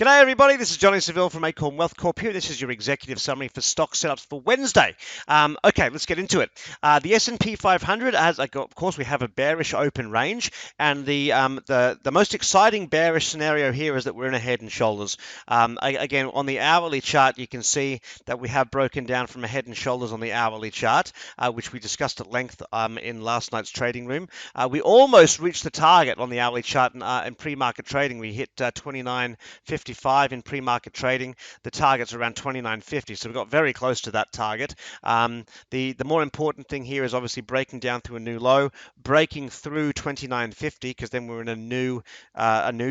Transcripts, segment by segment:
G'day everybody, this is Johnny Seville from Acorn Wealth Corp here. This is your executive summary for stock setups for Wednesday. Okay, let's get into it. The S&P 500, of course, we have a bearish open range, and the most exciting bearish scenario here is that we're in a head and shoulders. Again, on the hourly chart, you can see that we have broken down from a head and shoulders on the hourly chart, which we discussed at length in last night's trading room. We almost reached the target on the hourly chart in pre-market trading. We hit 29.55 in pre-market trading. The target's around 29.50, so we got very close to that target. The more important thing here is obviously breaking down through a new low, breaking through 29.50, because then we're in a new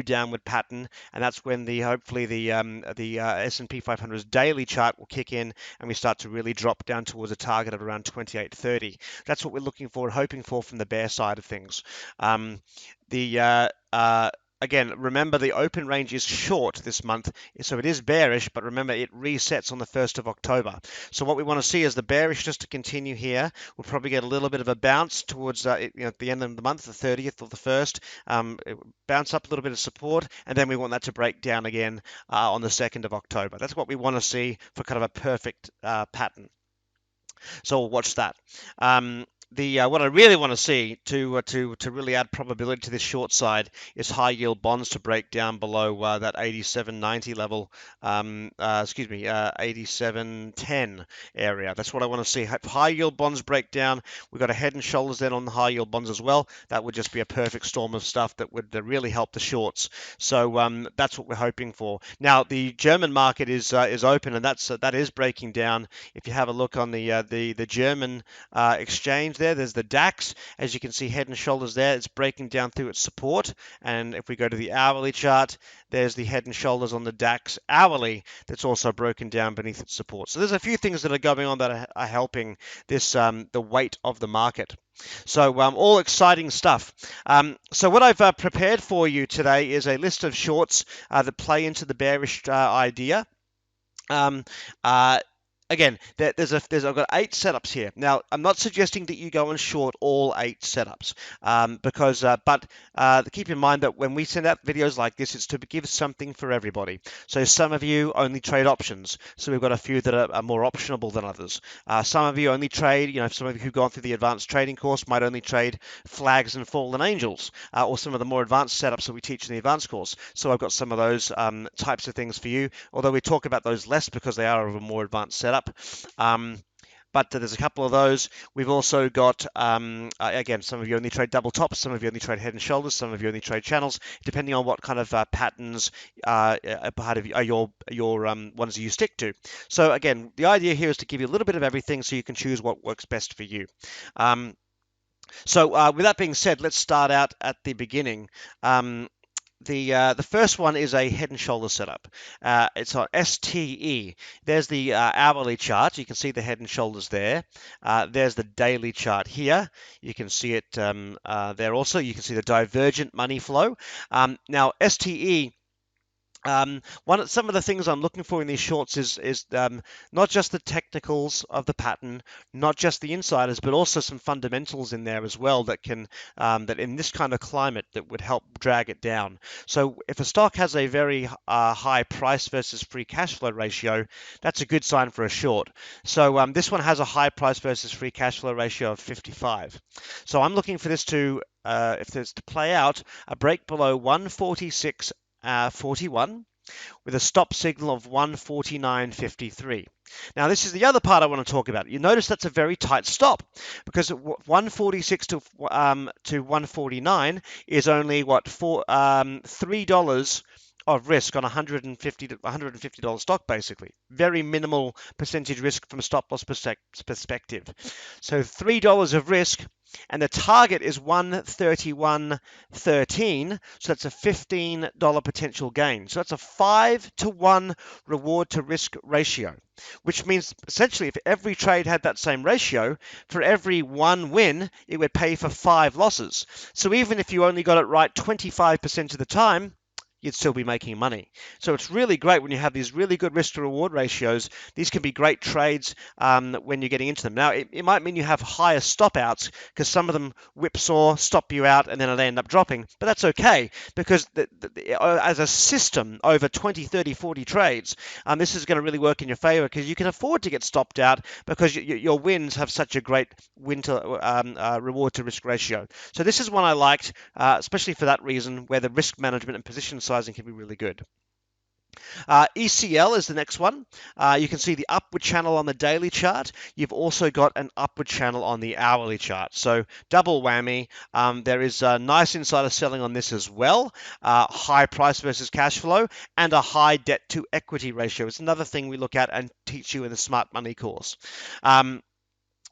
downward pattern, and that's when hopefully the S&P 500's daily chart will kick in, and we start to really drop down towards a target of around 28.30. That's what we're looking for and hoping for from the bear side of things. Again, remember the open range is short this month, so it is bearish, but remember it resets on the 1st of October. So what we want to see is the bearishness to continue here. We'll probably get a little bit of a bounce towards at the end of the month, the 30th or the 1st, bounce up a little bit of support, and then we want that to break down again on the 2nd of October. That's what we want to see for kind of a perfect pattern. So we'll watch that. What I really want to see to really add probability to this short side is high yield bonds to break down below that 87.90 level, 87.10 area. That's what I want to see. High yield bonds break down. We've got a head and shoulders then on the high yield bonds as well. That would just be a perfect storm of stuff that would really help the shorts. So that's what we're hoping for. Now the German market is open, and that is breaking down. If you have a look on the German exchange, there's the DAX. As you can see, head and shoulders there. It's breaking down through its support. And if we go to the hourly chart, there's the head and shoulders on the DAX hourly that's also broken down beneath its support. So there's a few things that are going on that are helping this the weight of the market. So all exciting stuff. So what I've prepared for you today is a list of shorts that play into the bearish idea. Again, I've got 8 setups here. Now, I'm not suggesting that you go and short all 8 setups, but keep in mind that when we send out videos like this, it's to give something for everybody. So some of you only trade options. So we've got a few that are more optionable than others. Some of you only trade, some of you who've gone through the advanced trading course might only trade flags and fallen angels, or some of the more advanced setups that we teach in the advanced course. So I've got some of those types of things for you, although we talk about those less because they are of a more advanced setup. But there's a couple of those. We've also got, again, some of you only trade double tops, some of you only trade head and shoulders, some of you only trade channels, depending on what kind of patterns are part of your ones you stick to. So again, the idea here is to give you a little bit of everything so you can choose what works best for you. So with that being said, let's start out at the beginning. The first one is a head and shoulder setup. It's on STE. There's the hourly chart. You can see the head and shoulders there. There's the daily chart here. You can see it there also. You can see the divergent money flow. Now, STE. Some of the things I'm looking for in these shorts is not just the technicals of the pattern, not just the insiders, but also some fundamentals in there as well that can that in this kind of climate that would help drag it down. So if a stock has a very high price versus free cash flow ratio, that's a good sign for a short. So this one has a high price versus free cash flow ratio of 55. So I'm looking for this to play out a break below 146. 41 with a stop signal of 149.53. Now this is the other part I want to talk about. You notice that's a very tight stop because 146 to 149 is only $3 of risk on $150 stock, basically. Very minimal percentage risk from a stop loss perspective. So $3 of risk, and the target is 131.13, so that's a $15 potential gain. So that's a 5-to-1 reward to risk ratio, which means essentially if every trade had that same ratio, for every 1 win, it would pay for 5 losses. So even if you only got it right 25% of the time, you'd still be making money. So it's really great when you have these really good risk to reward ratios. These can be great trades when you're getting into them. Now, it might mean you have higher stop outs because some of them whipsaw, stop you out, and then they end up dropping. But that's okay because as a system over 20, 30, 40 trades, this is going to really work in your favor because you can afford to get stopped out because your wins have such a great win to reward to risk ratio. So this is one I liked, especially for that reason, where the risk management and position sizing can be really good. ECL is the next one. You can see the upward channel on the daily chart. You've also got an upward channel on the hourly chart. So double whammy. There is nice insider selling on this as well. High price versus cash flow and a high debt to equity ratio. It's another thing we look at and teach you in the Smart Money course.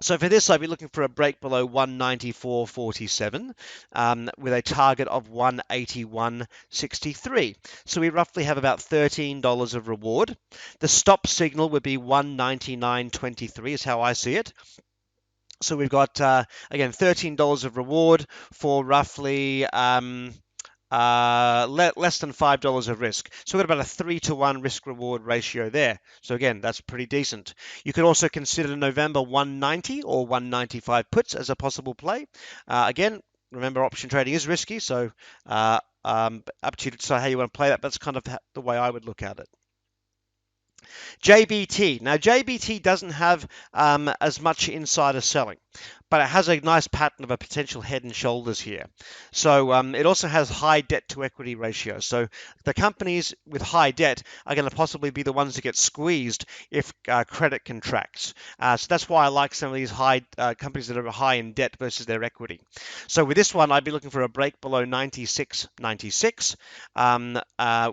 So for this, I'd be looking for a break below 194.47 with a target of 181.63. So we roughly have about $13 of reward. The stop signal would be 199.23 is how I see it. So we've got, again, $13 of reward for roughly less than $5 of risk. So we've got about a 3-to-1 risk reward ratio there. So again, that's pretty decent. You could also consider November 190 or 195 puts as a possible play. Again, remember option trading is risky, so up to you to decide how you want to play that. But that's kind of the way I would look at it. JBT. Now, JBT doesn't have as much insider selling, but it has a nice pattern of a potential head and shoulders here. So it also has high debt to equity ratio. So the companies with high debt are going to possibly be the ones that get squeezed if credit contracts. So that's why I like some of these high companies that are high in debt versus their equity. So with this one, I'd be looking for a break below 96.96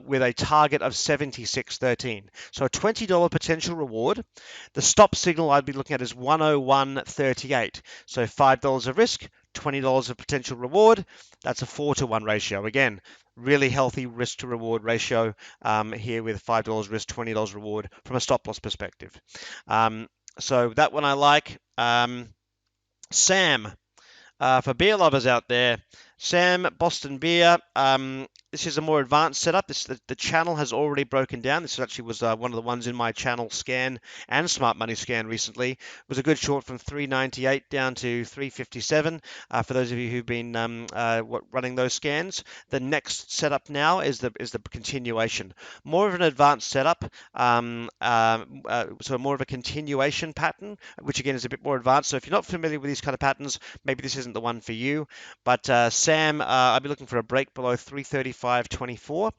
with a target of 76.13. So a $20 potential reward. The stop signal I'd be looking at is 101.38. So $5 of risk, $20 of potential reward. That's a 4-to-1 ratio. Again, really healthy risk to reward ratio here with $5 risk, $20 reward from a stop loss perspective. So that one I like. Sam, for beer lovers out there, Sam, Boston Beer. This is a more advanced setup. The channel has already broken down. This actually was one of the ones in my channel scan and Smart Money scan recently. It was a good short from 398 down to 357. For those of you who've been running those scans, the next setup now is the continuation. More of an advanced setup, so more of a continuation pattern, which again is a bit more advanced. So if you're not familiar with these kind of patterns, maybe this isn't the one for you. But Sam, I'll be looking for a break below 335.24.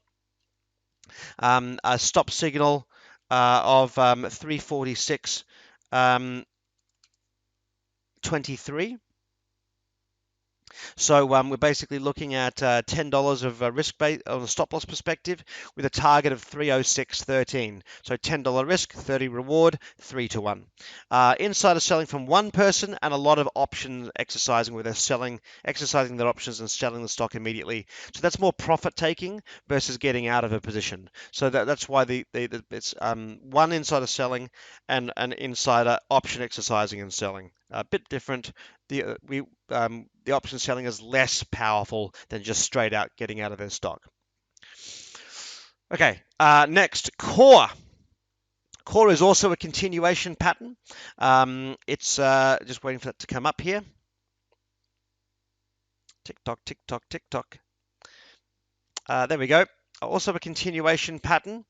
A stop signal of 346.23. So we're basically looking at $10 of risk base on a stop loss perspective with a target of 306.13. So $10 risk, 30 reward, 3-to-1. Insider selling from one person and a lot of options exercising where they're exercising their options and selling the stock immediately. So that's more profit taking versus getting out of a position. So that's why it's one insider selling and an insider option exercising and selling. A bit different. The option selling is less powerful than just straight out getting out of their stock. Okay, next, Core. Core is also a continuation pattern. It's just waiting for that to come up here. Tick tock, tick tock, tick tock. There we go. Also a continuation pattern.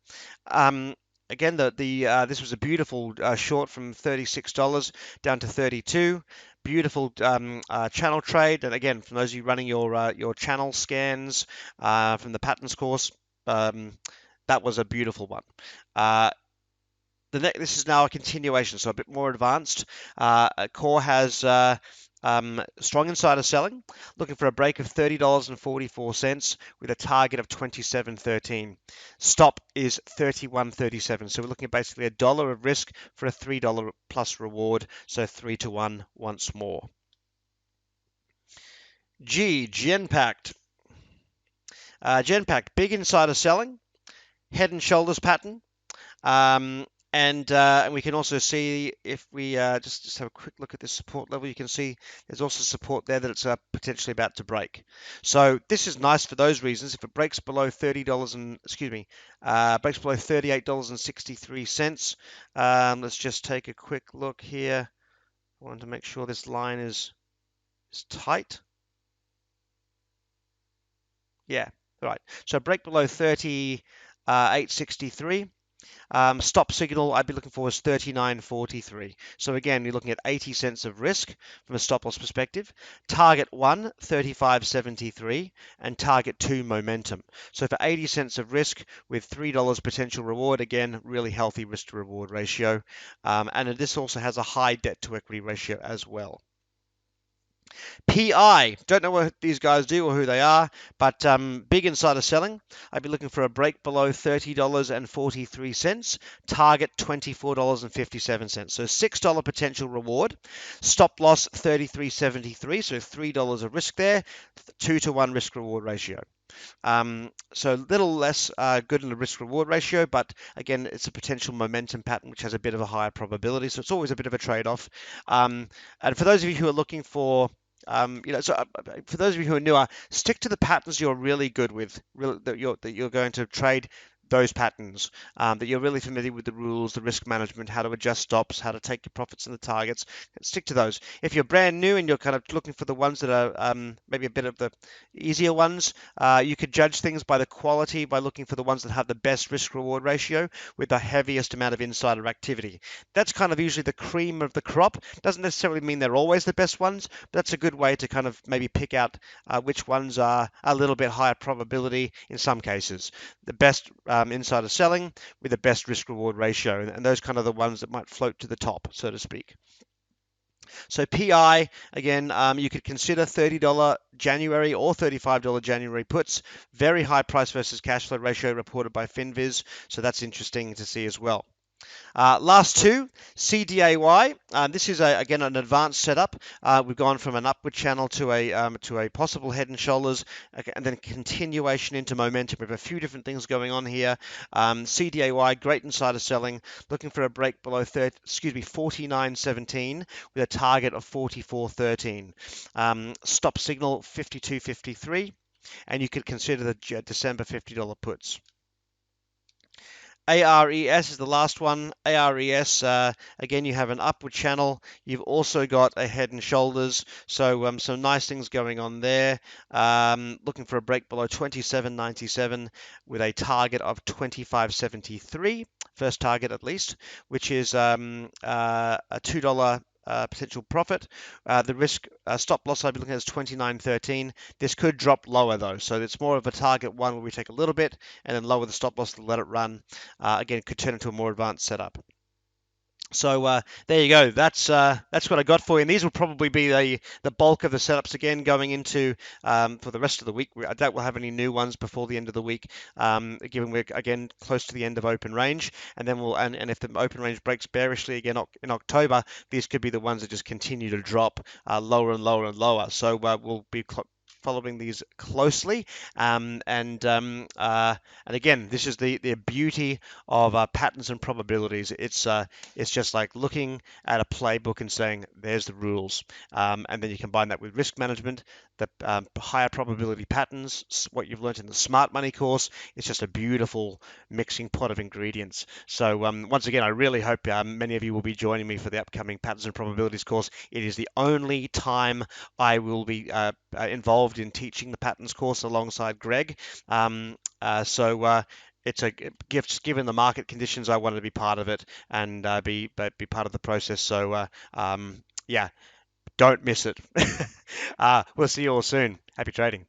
Again, this was a beautiful short from $36 down to $32. Beautiful channel trade, and again, from those of you running your channel scans from the patterns course, that was a beautiful one. This is now a continuation, so a bit more advanced. Core has strong insider selling, looking for a break of $30.44 with a target of 27.13. Stop is 31.37. So we're looking at basically $1 of risk for a $3 plus reward, so 3-to-1 once more. Genpact. Genpact, big insider selling, head and shoulders pattern. And we can also see if we just have a quick look at this support level, you can see there's also support there that it's potentially about to break. So this is nice for those reasons. If it breaks below $30 and excuse me, breaks below $38.63. Let's just take a quick look here. I want to make sure this line is tight. Yeah, right. So break below 38.63. Stop signal I'd be looking for is 39.43. So again, you're looking at 80 cents of risk from a stop loss perspective. Target 1, 35.73, and target 2, momentum. So for 80 cents of risk with $3 potential reward, again, really healthy risk to reward ratio. And this also has a high debt to equity ratio as well. PI, don't know what these guys do or who they are, but big insider selling. I'd be looking for a break below $30.43, target $24.57. So $6 potential reward, stop loss 33.73, so $3 of risk there, 2-to-1 risk reward ratio. So a little less good in the risk reward ratio, but again, it's a potential momentum pattern which has a bit of a higher probability. So it's always a bit of a trade-off. And for those of you who are looking for for those of you who are newer, stick to the patterns you're really good with, that you're going to trade those patterns, that you're really familiar with the rules, the risk management, how to adjust stops, how to take your profits and the targets. Stick to those. If you're brand new and you're kind of looking for the ones that are maybe a bit of the easier ones, you could judge things by the quality by looking for the ones that have the best risk reward ratio with the heaviest amount of insider activity. That's kind of usually the cream of the crop. Doesn't necessarily mean they're always the best ones, but that's a good way to kind of maybe pick out which ones are a little bit higher probability in some cases. The best insider selling with the best risk reward ratio, and those kind of the ones that might float to the top, so to speak. So PI, again, you could consider $30 January or $35 January puts. Very high price versus cash flow ratio reported by FinViz, so that's interesting to see as well. Last two, CDAY. This is again an advanced setup. We've gone from an upward channel to a possible head and shoulders, okay, and then continuation into momentum. We have a few different things going on here. CDAY, great insider selling, looking for a break below 49.17 with a target of 44.13. Stop signal 52.53, and you could consider the December $50 puts. ARES is the last one. ARES, again, you have an upward channel. You've also got a head and shoulders. So some nice things going on there. Looking for a break below 27.97 with a target of 25.73. First target at least, which is a $2 potential profit. The risk stop loss I'd be looking at is 29.13. This could drop lower though, so it's more of a target one where we take a little bit and then lower the stop loss to let it run. Again, could turn into a more advanced setup. So there you go. That's what I got for you. And these will probably be the bulk of the setups again going into for the rest of the week. I doubt we'll have any new ones before the end of the week, given we're again close to the end of open range. And then and if the open range breaks bearishly again in October, these could be the ones that just continue to drop lower and lower and lower. So we'll be following these closely, and again, this is the beauty of patterns and probabilities. It's just like looking at a playbook and saying, there's the rules. And then you combine that with risk management, the higher probability patterns, what you've learned in the Smart Money course. It's just a beautiful mixing pot of ingredients. So once again, I really hope many of you will be joining me for the upcoming Patterns and Probabilities course. It is the only time I will be involved in teaching the patterns course alongside Greg. It's a gift given the market conditions. I wanted to be part of it and be part of the process. So yeah, don't miss it. We'll see you all soon. Happy trading.